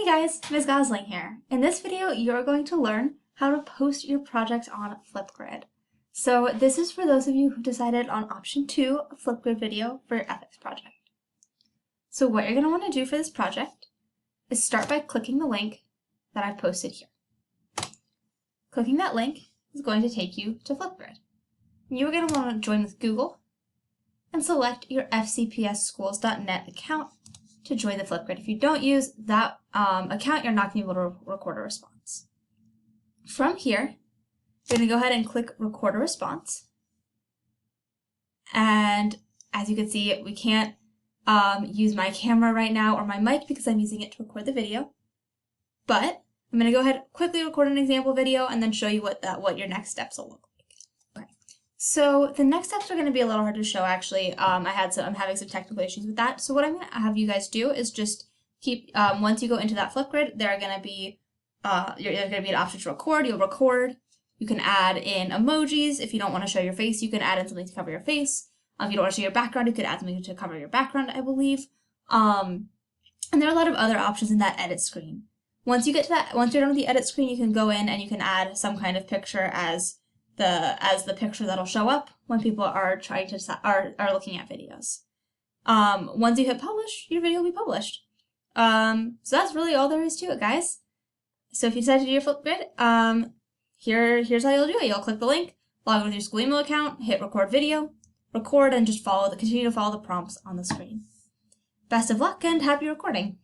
guys, Ms. Gosling here. In this video, you're going to learn how to post your project on FlipGrid. So this is for those of you who decided on option 2, a FlipGrid video for your ethics project. So what you're going to want to do for this project is start by clicking the link that I've posted here. Clicking that link is going to take you to FlipGrid. You're going to want to join with Google and select your fcpsschools.net account to join the FlipGrid. If you don't use that account, you're not going to be able to record a response. From here, you're going to go ahead and click record a response. And as you can see, we can't use my camera right now or my mic because I'm using it to record the video. But I'm going to go ahead and quickly record an example video and then show you what your next steps will look like. Okay. So the next steps are going to be a little hard to show actually. I'm having some technical issues with that. So what I'm going to have you guys do is just keep, once you go into that FlipGrid, there's going to be an option to record. You'll record. You can add in emojis. If you don't want to show your face, you can add in something to cover your face. If you don't want to show your background, you could add something to cover your background, I believe. And there are a lot of other options in that edit screen. Once you get to that, once you're done with the edit screen, you can go in and you can add some kind of picture as the picture that'll show up when people are trying to are looking at videos. Once you hit publish, your video will be published. So that's really all there is to it, guys. So if you decide to do your FlipGrid, here's how you'll do it. You'll click the link, log in with your school email account, hit record video, record, and just continue to follow the prompts on the screen. Best of luck and happy recording.